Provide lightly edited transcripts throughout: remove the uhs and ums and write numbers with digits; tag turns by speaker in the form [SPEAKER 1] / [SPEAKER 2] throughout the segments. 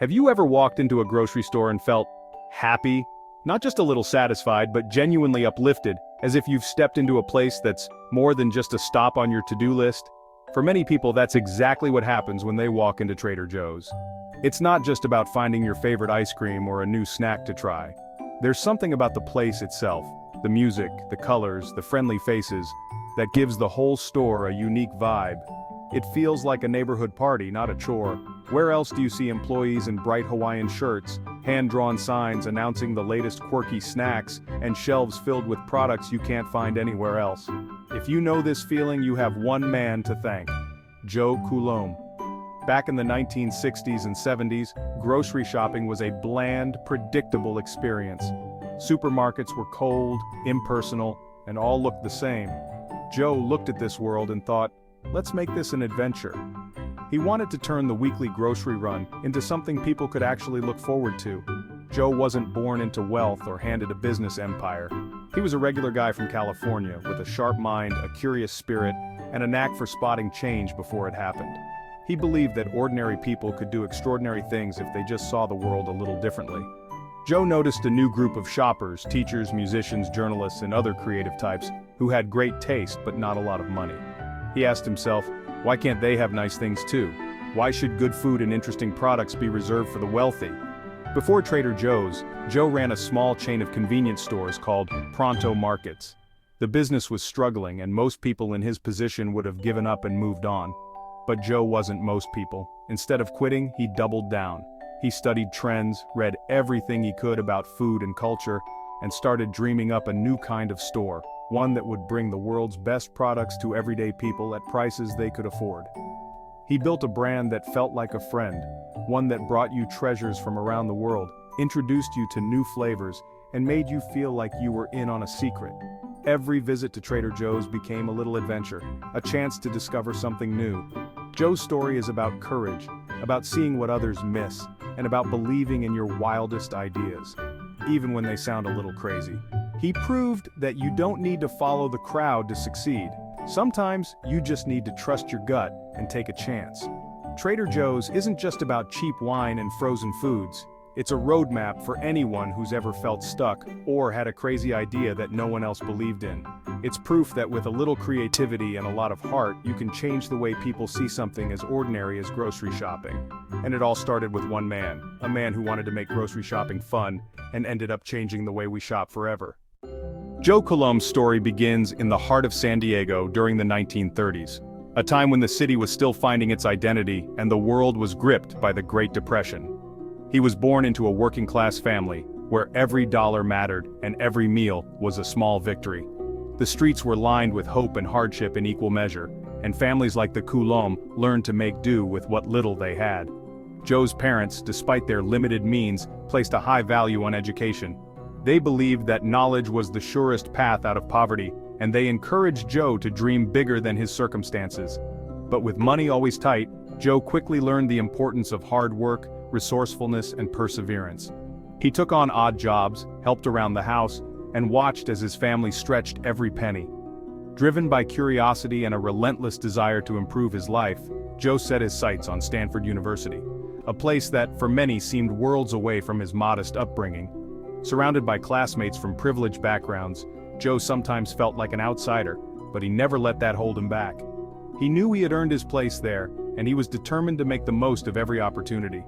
[SPEAKER 1] Have you ever walked into a grocery store and felt happy? Not just a little satisfied, but genuinely uplifted, as if you've stepped into a place that's more than just a stop on your to-do list? For many people, that's exactly what happens when they walk into Trader Joe's. It's not just about finding your favorite ice cream or a new snack to try. There's something about the place itself, the music, the colors, the friendly faces, that gives the whole store a unique vibe. It feels like a neighborhood party, not a chore. Where else do you see employees in bright Hawaiian shirts, hand-drawn signs announcing the latest quirky snacks, and shelves filled with products you can't find anywhere else? If you know this feeling, you have one man to thank: Joe Coulombe. Back in the 1960s and 70s, grocery shopping was a bland, predictable experience. Supermarkets were cold, impersonal, and all looked the same. Joe looked at this world and thought, let's make this an adventure. He wanted to turn the weekly grocery run into something people could actually look forward to. Joe wasn't born into wealth or handed a business empire. He was a regular guy from California with a sharp mind, a curious spirit, and a knack for spotting change before it happened. He believed that ordinary people could do extraordinary things if they just saw the world a little differently. Joe noticed a new group of shoppers, teachers, musicians, journalists, and other creative types who had great taste but not a lot of money. He asked himself, why can't they have nice things too? Why should good food and interesting products be reserved for the wealthy? Before Trader Joe's, Joe ran a small chain of convenience stores called Pronto Markets. The business was struggling and most people in his position would have given up and moved on. But Joe wasn't most people. Instead of quitting, he doubled down. He studied trends, read everything he could about food and culture, and started dreaming up a new kind of store, one that would bring the world's best products to everyday people at prices they could afford. He built a brand that felt like a friend, one that brought you treasures from around the world, introduced you to new flavors, and made you feel like you were in on a secret. Every visit to Trader Joe's became a little adventure, a chance to discover something new. Joe's story is about courage, about seeing what others miss, and about believing in your wildest ideas, even when they sound a little crazy. He proved that you don't need to follow the crowd to succeed. Sometimes you just need to trust your gut and take a chance. Trader Joe's isn't just about cheap wine and frozen foods. It's a roadmap for anyone who's ever felt stuck or had a crazy idea that no one else believed in. It's proof that with a little creativity and a lot of heart, you can change the way people see something as ordinary as grocery shopping. And it all started with one man, a man who wanted to make grocery shopping fun and ended up changing the way we shop forever. Joe Coulombe's story begins in the heart of San Diego during the 1930s, a time when the city was still finding its identity and the world was gripped by the Great Depression. He was born into a working-class family, where every dollar mattered and every meal was a small victory. The streets were lined with hope and hardship in equal measure, and families like the Coulombe learned to make do with what little they had. Joe's parents, despite their limited means, placed a high value on education. They believed that knowledge was the surest path out of poverty, and they encouraged Joe to dream bigger than his circumstances. But with money always tight, Joe quickly learned the importance of hard work, resourcefulness, and perseverance. He took on odd jobs, helped around the house, and watched as his family stretched every penny. Driven by curiosity and a relentless desire to improve his life, Joe set his sights on Stanford University, a place that, for many, seemed worlds away from his modest upbringing. Surrounded by classmates from privileged backgrounds, Joe sometimes felt like an outsider, but he never let that hold him back. He knew he had earned his place there, and he was determined to make the most of every opportunity.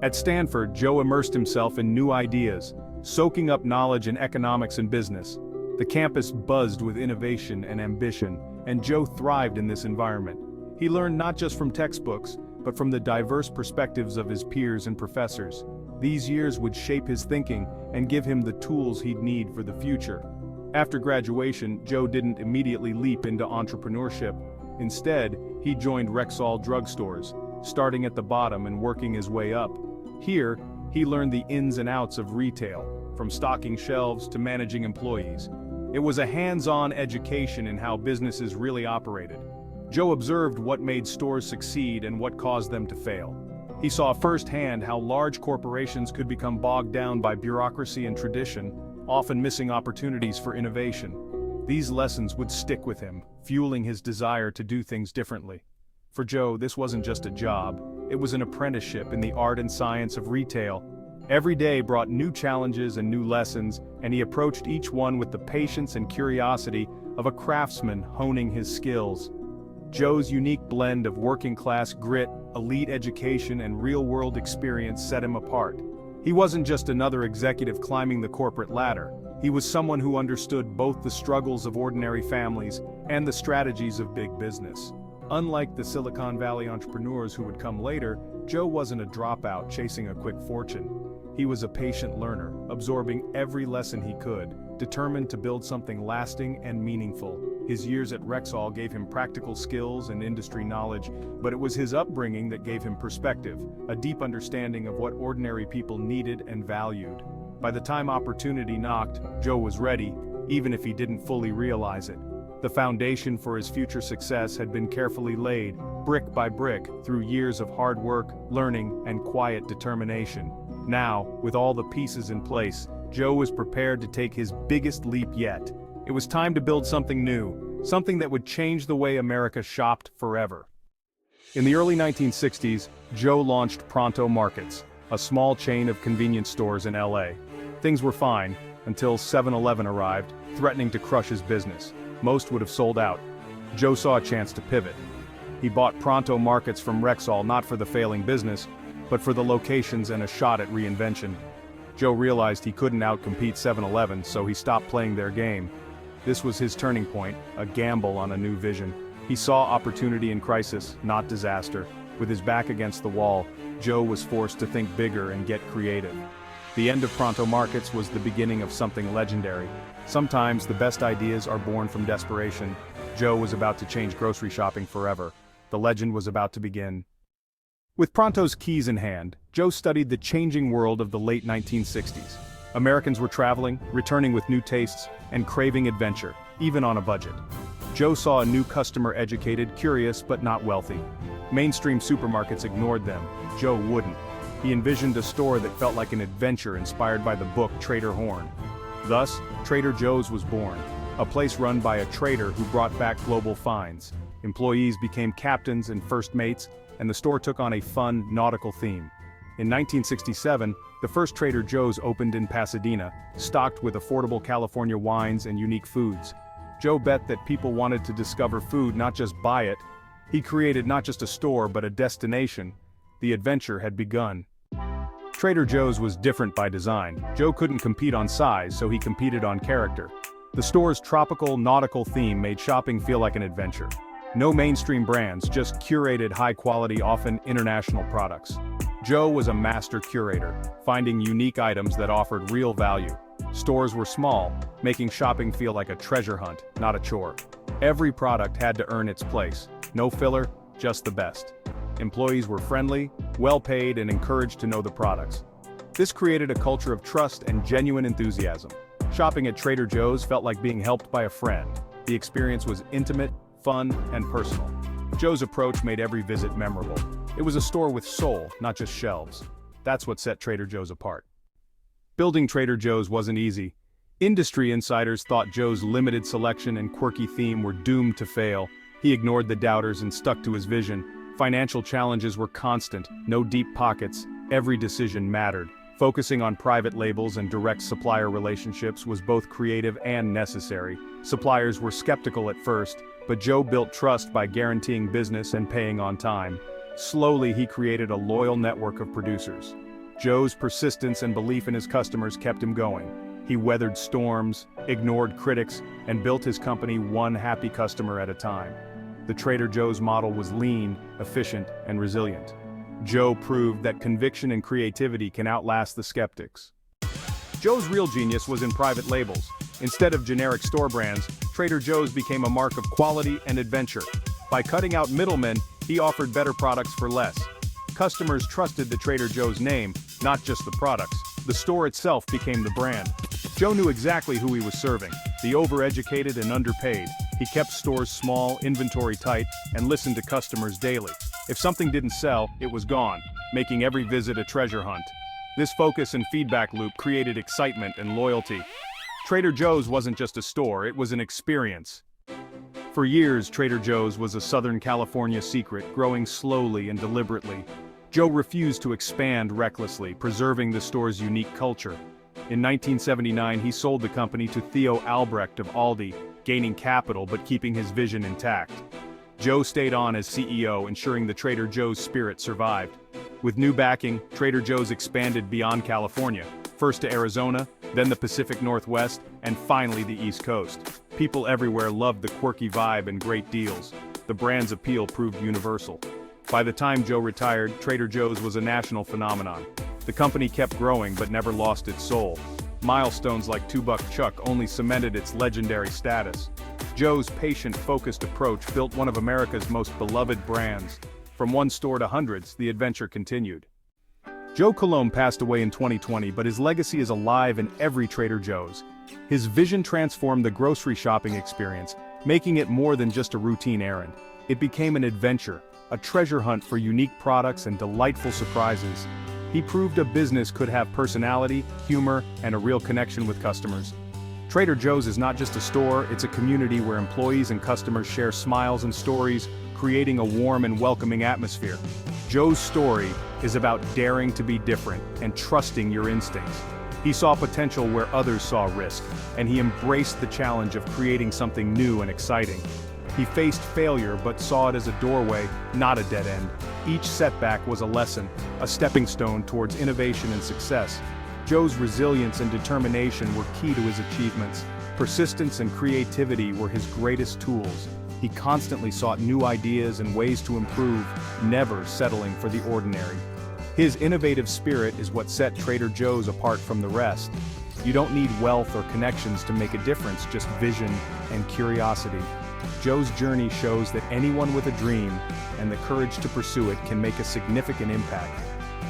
[SPEAKER 1] At Stanford, Joe immersed himself in new ideas, soaking up knowledge in economics and business. The campus buzzed with innovation and ambition, and Joe thrived in this environment. He learned not just from textbooks, but from the diverse perspectives of his peers and professors. These years would shape his thinking and give him the tools he'd need for the future. After graduation, Joe didn't immediately leap into entrepreneurship. Instead, he joined Rexall drugstores, starting at the bottom and working his way up. Here, he learned the ins and outs of retail, from stocking shelves to managing employees. It was a hands-on education in how businesses really operated. Joe observed what made stores succeed and what caused them to fail. He saw firsthand how large corporations could become bogged down by bureaucracy and tradition, often missing opportunities for innovation. These lessons would stick with him, fueling his desire to do things differently. For Joe, this wasn't just a job, it was an apprenticeship in the art and science of retail. Every day brought new challenges and new lessons, and he approached each one with the patience and curiosity of a craftsman honing his skills. Joe's unique blend of working-class grit, elite education, and real-world experience set him apart. He wasn't just another executive climbing the corporate ladder. He was someone who understood both the struggles of ordinary families and the strategies of big business. Unlike the Silicon Valley entrepreneurs who would come later, Joe wasn't a dropout chasing a quick fortune. He was a patient learner, absorbing every lesson he could, determined to build something lasting and meaningful. His years at Rexall gave him practical skills and industry knowledge, but it was his upbringing that gave him perspective, a deep understanding of what ordinary people needed and valued. By the time opportunity knocked, Joe was ready, even if he didn't fully realize it. The foundation for his future success had been carefully laid, brick by brick, through years of hard work, learning, and quiet determination. Now, with all the pieces in place, Joe was prepared to take his biggest leap yet. It was time to build something new, something that would change the way America shopped forever. In the early 1960s, Joe launched Pronto Markets, a small chain of convenience stores in LA. Things were fine, until 7-Eleven arrived, threatening to crush his business. Most would have sold out. Joe saw a chance to pivot. He bought Pronto Markets from Rexall not for the failing business, but for the locations and a shot at reinvention. Joe realized he couldn't outcompete 7-Eleven, so he stopped playing their game. This was his turning point, a gamble on a new vision. He saw opportunity in crisis, not disaster. With his back against the wall, Joe was forced to think bigger and get creative. The end of Pronto Markets was the beginning of something legendary. Sometimes the best ideas are born from desperation. Joe was about to change grocery shopping forever. The legend was about to begin. With Pronto's keys in hand, Joe studied the changing world of the late 1960s. Americans were traveling, returning with new tastes, and craving adventure, even on a budget. Joe saw a new customer educated, curious, but not wealthy. Mainstream supermarkets ignored them. Joe wouldn't. He envisioned a store that felt like an adventure inspired by the book Trader Horn. Thus, Trader Joe's was born, a place run by a trader who brought back global finds. Employees became captains and first mates, and the store took on a fun, nautical theme. In 1967, the first Trader Joe's opened in Pasadena, stocked with affordable California wines and unique foods. Joe bet that people wanted to discover food, not just buy it. He created not just a store but a destination. The adventure had begun. Trader Joe's was different by design. Joe couldn't compete on size, so he competed on character. The store's tropical, nautical theme made shopping feel like an adventure. No mainstream brands, just curated high-quality, often international products. Joe was a master curator, finding unique items that offered real value. Stores were small, making shopping feel like a treasure hunt, not a chore. Every product had to earn its place. No filler, just the best. Employees were friendly, well-paid, and encouraged to know the products. This created a culture of trust and genuine enthusiasm. Shopping at Trader Joe's felt like being helped by a friend. The experience was intimate, fun, and personal. Joe's approach made every visit memorable. It was a store with soul, not just shelves. That's what set Trader Joe's apart. Building Trader Joe's wasn't easy. Industry insiders thought Joe's limited selection and quirky theme were doomed to fail. He ignored the doubters and stuck to his vision. Financial challenges were constant, no deep pockets, every decision mattered. Focusing on private labels and direct supplier relationships was both creative and necessary. Suppliers were skeptical at first, but Joe built trust by guaranteeing business and paying on time. Slowly, he created a loyal network of producers. Joe's persistence and belief in his customers kept him going. He weathered storms, ignored critics, and built his company one happy customer at a time. The Trader Joe's model was lean, efficient, and resilient. Joe proved that conviction and creativity can outlast the skeptics. Joe's real genius was in private labels. Instead of generic store brands, Trader Joe's became a mark of quality and adventure. By cutting out middlemen, he offered better products for less. Customers trusted the Trader Joe's name, not just the products. The store itself became the brand. Joe knew exactly who he was serving, the overeducated and underpaid. He kept stores small, inventory tight, and listened to customers daily. If something didn't sell, it was gone, making every visit a treasure hunt. This focus and feedback loop created excitement and loyalty. Trader Joe's wasn't just a store, it was an experience. For years, Trader Joe's was a Southern California secret, growing slowly and deliberately. Joe refused to expand recklessly, preserving the store's unique culture. In 1979, he sold the company to Theo Albrecht of Aldi, gaining capital but keeping his vision intact. Joe stayed on as CEO, ensuring the Trader Joe's spirit survived. With new backing, Trader Joe's expanded beyond California, first to Arizona, then the Pacific Northwest, and finally the East Coast. People everywhere loved the quirky vibe and great deals. The brand's appeal proved universal. By the time Joe retired, Trader Joe's was a national phenomenon. The company kept growing but never lost its soul. Milestones like $2 Chuck only cemented its legendary status. Joe's patient, focused approach built one of America's most beloved brands. From one store to hundreds, the adventure continued. Joe Coulombe passed away in 2020, but his legacy is alive in every Trader Joe's. His vision transformed the grocery shopping experience, making it more than just a routine errand. It became an adventure, a treasure hunt for unique products and delightful surprises. He proved a business could have personality, humor, and a real connection with customers. Trader Joe's is not just a store, it's a community where employees and customers share smiles and stories, creating a warm and welcoming atmosphere. Joe's story is about daring to be different and trusting your instincts. He saw potential where others saw risk, and he embraced the challenge of creating something new and exciting. He faced failure but saw it as a doorway, not a dead end. Each setback was a lesson, a stepping stone towards innovation and success. Joe's resilience and determination were key to his achievements. Persistence and creativity were his greatest tools. He constantly sought new ideas and ways to improve, never settling for the ordinary. His innovative spirit is what set Trader Joe's apart from the rest. You don't need wealth or connections to make a difference, just vision and curiosity. Joe's journey shows that anyone with a dream and the courage to pursue it can make a significant impact.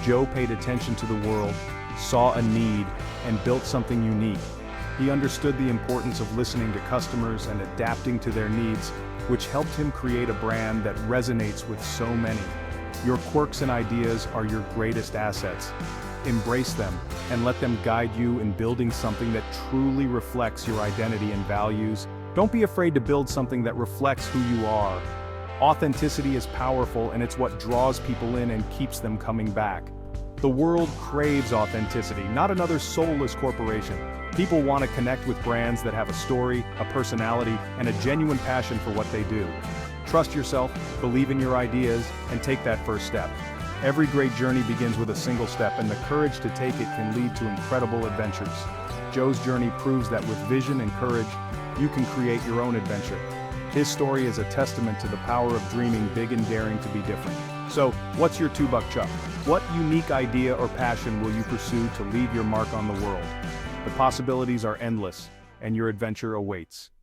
[SPEAKER 1] Joe paid attention to the world, saw a need, and built something unique. He understood the importance of listening to customers and adapting to their needs, which helped him create a brand that resonates with so many. Your quirks and ideas are your greatest assets. Embrace them and let them guide you in building something that truly reflects your identity and values. Don't be afraid to build something that reflects who you are. Authenticity is powerful, and it's what draws people in and keeps them coming back. The world craves authenticity, not another soulless corporation. People want to connect with brands that have a story, a personality, and a genuine passion for what they do. Trust yourself, believe in your ideas, and take that first step. Every great journey begins with a single step, and the courage to take it can lead to incredible adventures. Joe's journey proves that with vision and courage, you can create your own adventure. His story is a testament to the power of dreaming big and daring to be different. So, what's your $2 Chuck? What unique idea or passion will you pursue to leave your mark on the world? The possibilities are endless, and your adventure awaits.